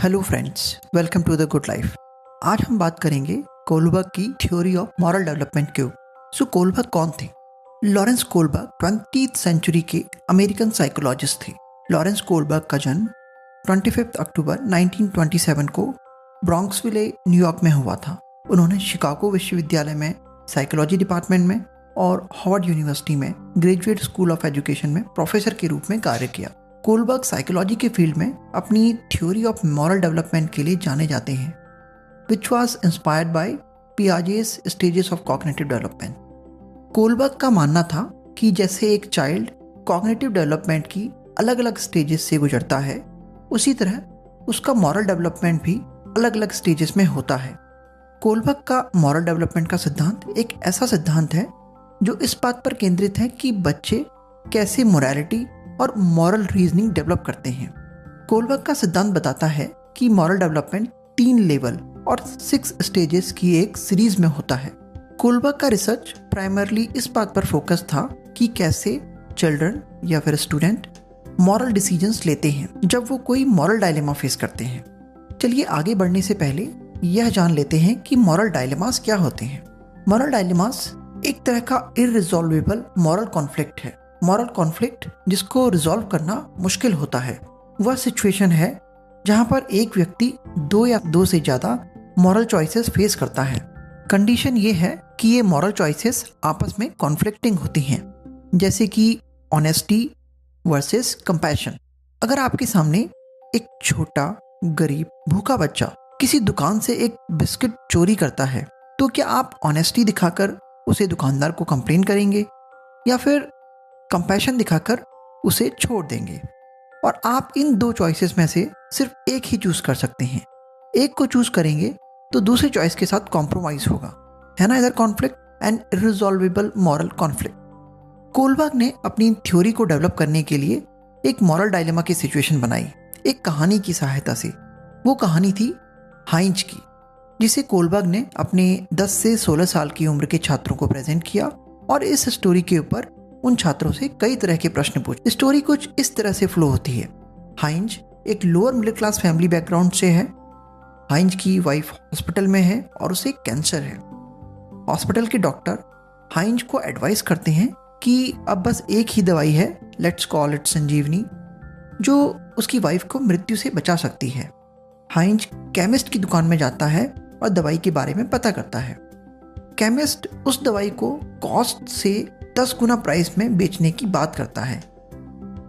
Hello friends, welcome to the good life. आज हम बात करेंगे कोलबर्ग की थ्योरी ऑफ मॉरल डेवलपमेंट के ऊपर। सो कोलबर्ग कौन थे? लॉरेंस कोलबर्ग 20th सेंचुरी के अमेरिकन साइकोलॉजिस्ट थे। लॉरेंस कोलबर्ग का जन्म 25 अक्टूबर 1927 को ब्रॉन्क्सविले, न्यूयॉर्क में हुआ था। उन्होंने शिकागो विश्वविद्यालय में साइकोलॉजी डिपार्टमेंट में और हार्वर्ड यूनिवर्सिटी में ग्रेजुएट स्कूल ऑफ एजुकेशन में प्रोफेसर के रूप में कार्य किया। कोलबर्ग साइकोलॉजी के फील्ड में अपनी थ्योरी ऑफ मॉरल डेवलपमेंट के लिए जाने जाते हैं, which was inspired by Piaget's stages of cognitive development. Kohlberg का मानना था कि जैसे एक चाइल्ड कॉग्निटिव डेवलपमेंट की अलग अलग स्टेजेस से गुजरता है, उसी तरह उसका मॉरल डेवलपमेंट भी अलग अलग स्टेजेस में होता है। कोलबर्ग का मॉरल डेवलपमेंट का सिद्धांत एक ऐसा सिद्धांत है जो इस बात पर केंद्रित है कि बच्चे कैसे मोरालिटी और मॉरल रीजनिंग डेवलप करते हैं। कोलबर्ग का सिद्धांत बताता है कि मॉरल डेवलपमेंट 3 लेवल और 6 स्टेजेस की एक सीरीज में होता है। कोलबर्ग का रिसर्च प्राइमरली इस बात पर फोकस था कि कैसे चिल्ड्रन या फिर स्टूडेंट मॉरल डिसीजंस लेते हैं जब वो कोई मॉरल डायलेमा फेस करते हैं। चलिए आगे बढ़ने से पहले यह जान लेते हैं कि मॉरल डायलेमास क्या होते हैं। मॉरल डायलेमास एक तरह का इररिजॉल्वेबल मॉरल कॉन्फ्लिक्ट है। मॉरल कॉन्फ्लिक्ट जिसको रिजॉल्व करना मुश्किल होता है, वह सिचुएशन है जहां पर एक व्यक्ति 2 या 2 से ज़्यादा मॉरल चॉइसेस फेस करता है। कंडीशन ये है कि ये मॉरल चॉइसेस आपस में कॉन्फ्लिक्टिंग होती हैं, जैसे कि ऑनेस्टी वर्सेस कंपैशन। अगर आपके सामने एक छोटा गरीब भूखा बच्चा किसी दुकान से एक बिस्किट चोरी करता है, तो क्या आप ऑनेस्टी दिखाकर उसे दुकानदार को कंप्लेन करेंगे या फिर कंपैशन दिखाकर उसे छोड़ देंगे? और आप इन 2 चॉइसेस में से सिर्फ एक ही चूज कर सकते हैं। एक को चूज करेंगे तो दूसरे चॉइस के साथ कॉम्प्रोमाइज होगा, है ना? इधर conflict and irresolvable moral conflict. Kohlberg ने अपनी थ्योरी को डेवलप करने के लिए एक मॉरल डायलेमा की सिचुएशन बनाई, एक कहानी की सहायता से। वो कहानी थी हाइंज की, जिसे कोलबर्ग ने अपने 10 से 16 साल की उम्र के छात्रों को प्रेजेंट किया और इस स्टोरी के ऊपर उन छात्रों से कई तरह के प्रश्न पूछे। स्टोरी कुछ इस तरह से फ्लो होती है। हाइंज एक lower middle class family background से है। हाइंज की वाइफ हॉस्पिटल में है और उसे कैंसर है। हॉस्पिटल के डॉक्टर हाइंज को एडवाइस करते हैं कि अब बस एक ही दवाई है, लेट्स कॉल इट संजीवनी, जो उसकी वाइफ को मृत्यु से बचा सकती है। हाइंज केमिस्ट की दुकान में जाता है और दवाई के बारे में पता करता है। केमिस्ट उस दवाई को कॉस्ट से 10 गुना प्राइस में बेचने की बात करता है,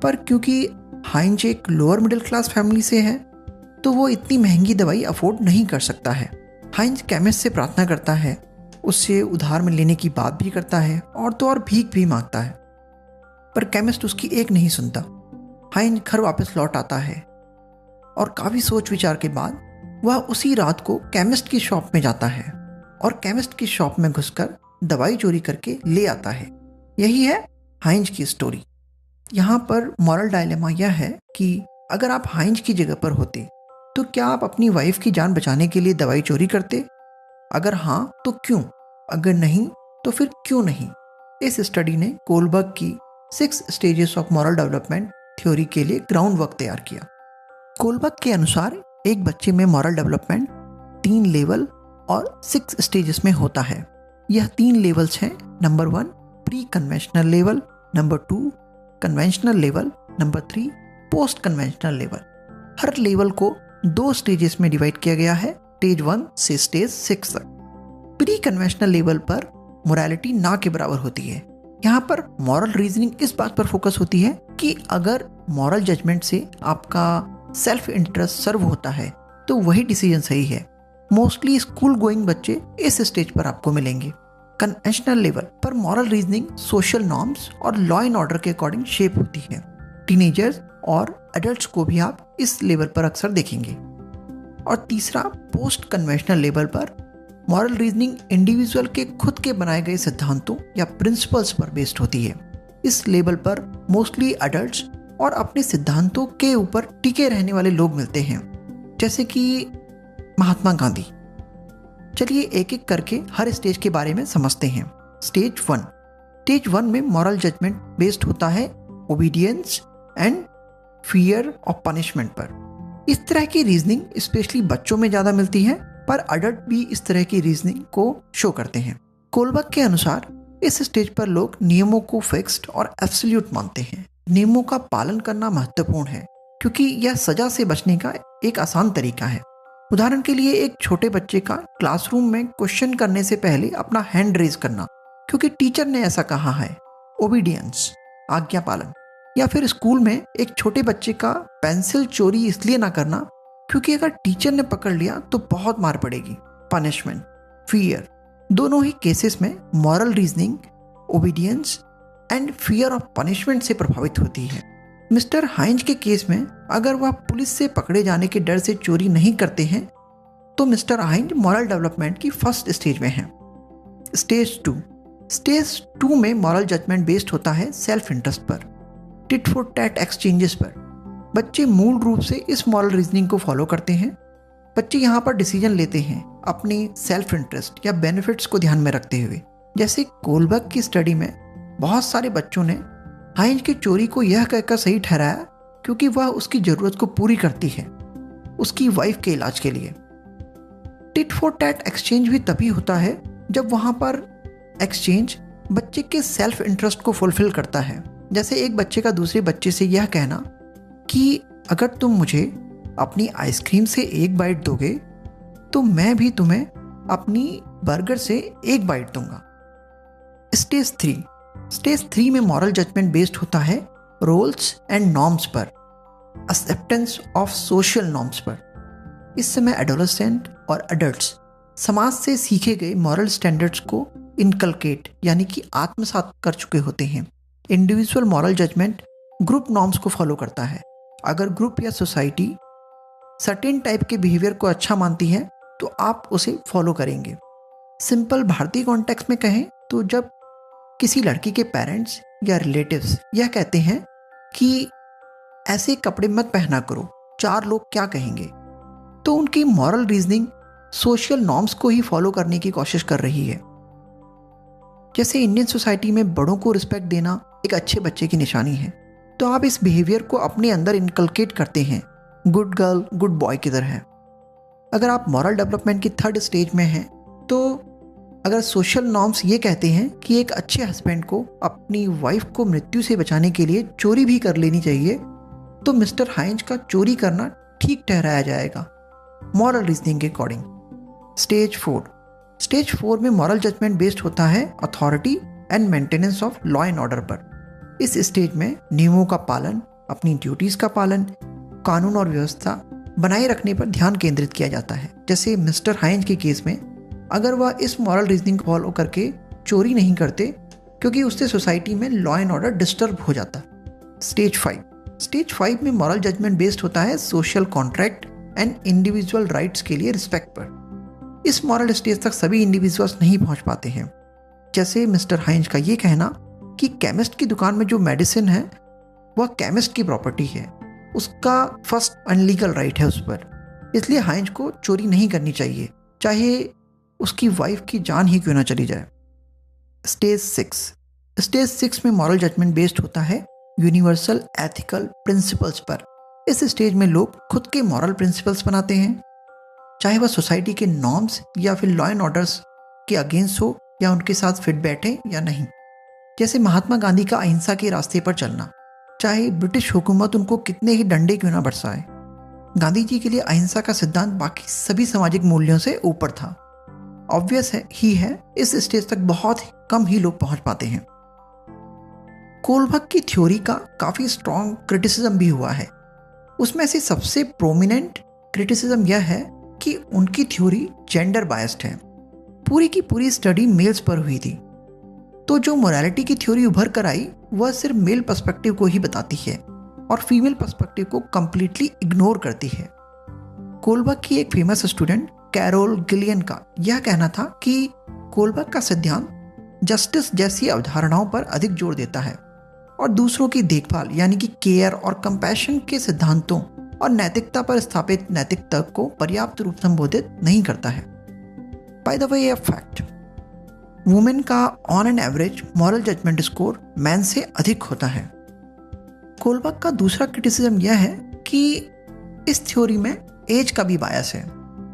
पर क्योंकि हाइंज एक लोअर मिडिल क्लास फैमिली से है तो वो इतनी महंगी दवाई अफोर्ड नहीं कर सकता है। हाइंज केमिस्ट से प्रार्थना करता है, उससे उधार में लेने की बात भी करता है और तो और भीख भी मांगता है, पर केमिस्ट उसकी एक नहीं सुनता। हाइंज घर वापस लौट आता है और काफ़ी सोच विचार के बाद वह उसी रात को केमिस्ट की शॉप में जाता है और केमिस्ट की शॉप में घुसकर दवाई चोरी करके ले आता है। यही है हाइंज की स्टोरी। यहाँ पर मॉरल डायलेमा यह है कि अगर आप हाइंज की जगह पर होते तो क्या आप अपनी वाइफ की जान बचाने के लिए दवाई चोरी करते? अगर हाँ तो क्यों? अगर नहीं तो फिर क्यों नहीं? इस स्टडी ने कोलबर्ग की 6 stages of moral development theory के लिए ग्राउंड वर्क तैयार किया। कोलबर्ग के अनुसार एक बच्चे में मॉरल डेवलपमेंट 3 लेवल और 6 स्टेजेस में होता है। यह 3 लेवल्स हैं। Number 1 pre conventional level, number 2 conventional level, number 3 post conventional level. हर लेवल को 2 स्टेजेस में डिवाइड किया गया है, स्टेज 1 से स्टेज 6 तक। प्री कन्वेंशनल लेवल पर मोरालिटी ना के बराबर होती है। यहाँ पर मॉरल रीजनिंग इस बात पर फोकस होती है कि अगर मॉरल जजमेंट से आपका सेल्फ इंटरेस्ट सर्व होता है तो वही डिसीजन सही है। मोस्टली स्कूल गोइंग बच्चे इस स्टेज पर आपको मिलेंगे। कन्वेंशनल लेवल पर मॉरल रीजनिंग सोशल नॉर्म्स और लॉ एंड ऑर्डर के अकॉर्डिंग शेप होती है। टीनेजर्स और एडल्ट्स को भी आप इस लेवल पर अक्सर देखेंगे। और तीसरा पोस्ट कन्वेंशनल लेवल पर मॉरल रीजनिंग इंडिविजुअल के खुद के बनाए गए सिद्धांतों या प्रिंसिपल्स पर बेस्ड होती है। इस लेवल पर मोस्टली एडल्ट्स और अपने सिद्धांतों के ऊपर टिके रहने वाले लोग मिलते हैं, जैसे कि महात्मा गांधी। चलिए एक एक करके हर स्टेज के बारे में समझते हैं। स्टेज 1 में मॉरल जजमेंट बेस्ड होता है obedience and fear of punishment पर। इस तरह की रीजनिंग स्पेशली बच्चों में ज़्यादा मिलती है, पर अडल्ट भी इस तरह की रीजनिंग को शो करते हैं। कोलबर्ग के अनुसार इस स्टेज पर लोग नियमों को फिक्स्ड और एब्सोल्यूट मानते हैं। नियमों का पालन करना महत्वपूर्ण है क्योंकि यह सजा से बचने का एक आसान तरीका है। उदाहरण के लिए एक छोटे बच्चे का क्लासरूम में क्वेश्चन करने से पहले अपना हैंड रेज करना क्योंकि टीचर ने ऐसा कहा है, ओबीडियंस, आज्ञा पालन। या फिर स्कूल में एक छोटे बच्चे का पेंसिल चोरी इसलिए ना करना क्योंकि अगर टीचर ने पकड़ लिया तो बहुत मार पड़ेगी, पनिशमेंट, फियर। दोनों ही केसेस में moral reasoning obedience and fear of punishment से प्रभावित होती है। मिस्टर हाइंज के केस में अगर वह पुलिस से पकड़े जाने के डर से चोरी नहीं करते हैं तो मिस्टर हाइंज मॉरल डेवलपमेंट की फर्स्ट स्टेज में हैं। स्टेज 2 में मॉरल जजमेंट बेस्ड होता है सेल्फ इंटरेस्ट पर, टिट फॉर टैट एक्सचेंजेस पर। बच्चे मूल रूप से इस मॉरल रीजनिंग को फॉलो करते हैं। बच्चे यहाँ पर डिसीजन लेते हैं अपनी सेल्फ इंटरेस्ट या बेनिफिट्स को ध्यान में रखते हुए। जैसे कोलबर्ग की स्टडी में बहुत सारे बच्चों ने हाइंज की चोरी को यह कहकर सही ठहराया क्योंकि वह उसकी ज़रूरत को पूरी करती है, उसकी वाइफ के इलाज के लिए। टिट फॉर टैट एक्सचेंज भी तभी होता है जब वहाँ पर एक्सचेंज बच्चे के सेल्फ इंटरेस्ट को फुलफिल करता है। जैसे एक बच्चे का दूसरे बच्चे से यह कहना कि अगर तुम मुझे अपनी आइसक्रीम से एक बाइट दोगे तो मैं भी तुम्हें अपनी बर्गर से एक बाइट दूंगा। स्टेज 3 में मॉरल जजमेंट बेस्ड होता है रोल्स एंड नॉर्म्स पर, एक्सेप्टेंस ऑफ सोशल नॉर्म्स पर। इस समय एडोलेसेंट और एडल्ट्स समाज से सीखे गए मॉरल स्टैंडर्ड्स को इनकलकेट यानी कि आत्मसात कर चुके होते हैं। Individual moral judgement group norms को फॉलो करता है। अगर ग्रुप या सोसाइटी सर्टेन टाइप के बिहेवियर को अच्छा मानती है तो आप उसे फॉलो करेंगे। सिंपल भारतीय कॉन्टेक्स्ट में कहें तो जब किसी लड़की के पेरेंट्स या रिलेटिव्स यह कहते हैं कि ऐसे कपड़े मत पहना करो, 4 लोग क्या कहेंगे, तो उनकी मॉरल रीजनिंग सोशल नॉर्म्स को ही फॉलो करने की कोशिश कर रही है। जैसे इंडियन सोसाइटी में बड़ों को रिस्पेक्ट देना एक अच्छे बच्चे की निशानी है, तो आप इस बिहेवियर को अपने अंदर इनकलकेट करते हैं, गुड गर्ल गुड बॉय की तरह है। अगर आप मॉरल डेवलपमेंट की 3rd स्टेज में हैं तो अगर सोशल नॉर्म्स ये कहते हैं कि एक अच्छे हस्बैंड को अपनी वाइफ को मृत्यु से बचाने के लिए चोरी भी कर लेनी चाहिए, तो मिस्टर हाइंज का चोरी करना ठीक ठहराया जाएगा मॉरल रीजनिंग के अकॉर्डिंग। स्टेज 4 में मॉरल जजमेंट बेस्ड होता है authority and maintenance of law and order पर। इस स्टेज में नियमों का पालन, अपनी ड्यूटीज़ का पालन, कानून और व्यवस्था बनाए रखने पर ध्यान केंद्रित किया जाता है। जैसे मिस्टर हाइंज के केस में अगर वह इस मॉरल रीजनिंग को फॉलो करके चोरी नहीं करते क्योंकि उससे सोसाइटी में लॉ एंड ऑर्डर डिस्टर्ब हो जाता। स्टेज 5 में मॉरल जजमेंट बेस्ड होता है social contract and individual rights के लिए रिस्पेक्ट पर। इस मॉरल स्टेज तक सभी इंडिविजुअल्स नहीं पहुंच पाते हैं। जैसे मिस्टर हाइंज का ये कहना कि केमिस्ट की दुकान में जो मेडिसिन है वह केमिस्ट की प्रॉपर्टी है, उसका फर्स्ट अनलीगल राइट है उस पर, इसलिए हाइंज को चोरी नहीं करनी चाहिए, चाहे उसकी वाइफ की जान ही क्यों ना चली जाए। स्टेज 6 में मॉरल जजमेंट बेस्ड होता है यूनिवर्सल एथिकल प्रिंसिपल्स पर। इस स्टेज में लोग खुद के मॉरल प्रिंसिपल्स बनाते हैं, चाहे वह सोसाइटी के नॉर्म्स या फिर लॉ एंड ऑर्डर्स के अगेंस्ट हो या उनके साथ फिट बैठे या नहीं। जैसे महात्मा गांधी का अहिंसा के रास्ते पर चलना, चाहे ब्रिटिश हुकूमत उनको कितने ही डंडे क्यों ना बरसाए। गांधी जी के लिए अहिंसा का सिद्धांत बाकी सभी सामाजिक मूल्यों से ऊपर था। ऑब्वियस है इस स्टेज तक बहुत कम ही लोग पहुंच पाते हैं। कोलबर्ग की थ्योरी का काफ़ी स्ट्रॉन्ग क्रिटिसिज्म भी हुआ है। उसमें से सबसे प्रोमिनेंट क्रिटिसिज्म यह है कि उनकी थ्योरी जेंडर बायस्ड है। पूरी की पूरी स्टडी मेल्स पर हुई थी, तो जो मोरालिटी की थ्योरी उभर कर आई वह सिर्फ मेल पर्सपेक्टिव को ही बताती है और फीमेल पर्सपेक्टिव को कंप्लीटली इग्नोर करती है। कोलबर्ग की एक फेमस स्टूडेंट कैरोल गिलियन का यह कहना था कि कोलबर्ग का सिद्धांत जस्टिस जैसी अवधारणाओं पर अधिक जोर देता है और दूसरों की देखभाल यानी कि केयर और कंपैशन के सिद्धांतों और नैतिकता पर स्थापित नैतिक तर्क को पर्याप्त रूप से संबोधित नहीं करता है। बाय द वे, ये फैक्ट, वुमेन का on an average moral judgement score man से अधिक होता है। कोलबर्ग का दूसरा क्रिटिसिज्म यह है कि इस थ्योरी में एज का भी बायस है।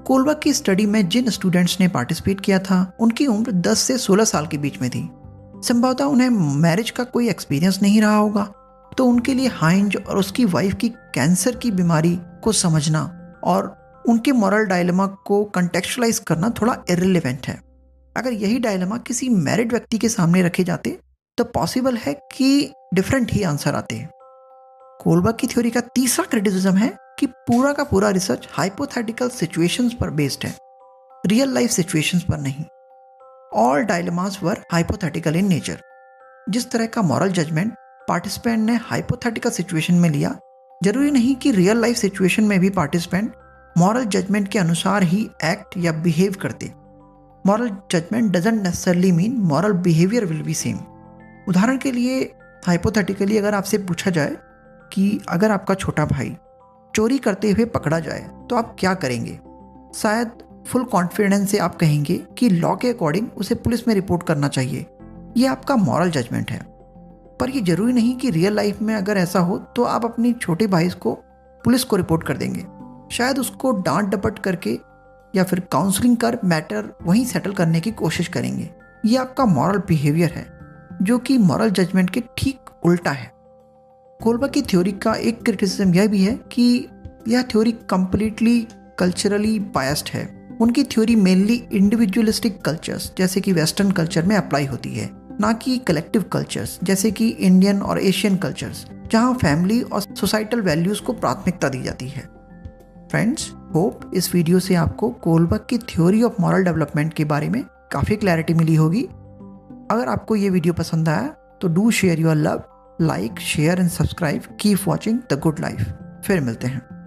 कोलबर्ग की स्टडी में जिन स्टूडेंट्स ने पार्टिसिपेट किया था उनकी उम्र 10 से 16 साल के बीच में थी। संभवतः उन्हें मैरिज का कोई एक्सपीरियंस नहीं रहा होगा, तो उनके लिए हाइंज और उसकी वाइफ की कैंसर की बीमारी को समझना और उनके मॉरल डायलेमा को कंटेक्चुअलाइज करना थोड़ा इर्रिलेवेंट है। अगर यही डायलेमा किसी मैरिड व्यक्ति के सामने रखे जाते तो पॉसिबल है कि डिफरेंट ही आंसर आते। कोलबर्ग की थ्योरी का तीसरा क्रिटिसिज्म है कि पूरा का पूरा रिसर्च हाइपोथेटिकल सिचुएशंस पर बेस्ड है, रियल लाइफ सिचुएशंस पर नहीं। All dilemmas were hypothetical in nature. जिस तरह का मॉरल जजमेंट पार्टिसिपेंट ने हाइपोथेटिकल सिचुएशन में लिया, जरूरी नहीं कि रियल लाइफ सिचुएशन में भी पार्टिसिपेंट मॉरल जजमेंट के अनुसार ही एक्ट या बिहेव करते। Moral judgement doesn't necessarily mean moral behaviour will be same. उदाहरण के लिए हाइपोथेटिकली अगर आपसे पूछा जाए कि अगर आपका छोटा भाई चोरी करते हुए पकड़ा जाए तो आप क्या करेंगे, शायद फुल कॉन्फिडेंस से आप कहेंगे कि लॉ के अकॉर्डिंग उसे पुलिस में रिपोर्ट करना चाहिए। ये आपका मॉरल जजमेंट है। पर ये जरूरी नहीं कि रियल लाइफ में अगर ऐसा हो तो आप अपनी छोटे भाई को पुलिस को रिपोर्ट कर देंगे। शायद उसको डांट डपट करके या फिर काउंसलिंग कर मैटर वहीं सेटल करने की कोशिश करेंगे। ये आपका मॉरल बिहेवियर है, जो कि मॉरल जजमेंट के ठीक उल्टा है। कोलबर्ग की थ्योरी का एक क्रिटिसिज्म यह भी है कि यह थ्योरी कंप्लीटली कल्चरली बायस्ड है। उनकी थ्योरी मेनली इंडिविजुअलिस्टिक कल्चर्स जैसे कि वेस्टर्न कल्चर में अप्लाई होती है, ना कि कलेक्टिव कल्चर्स जैसे कि इंडियन और एशियन कल्चर्स, जहां फैमिली और सोसाइटल वैल्यूज को प्राथमिकता दी जाती है। फ्रेंड्स, होप इस वीडियो से आपको कोलबर्ग की थ्योरी ऑफ मॉरल डेवलपमेंट के बारे में काफ़ी क्लैरिटी मिली होगी। अगर आपको ये वीडियो पसंद आया तो do share your love, like, share and subscribe. Keep watching the good life. फिर मिलते हैं।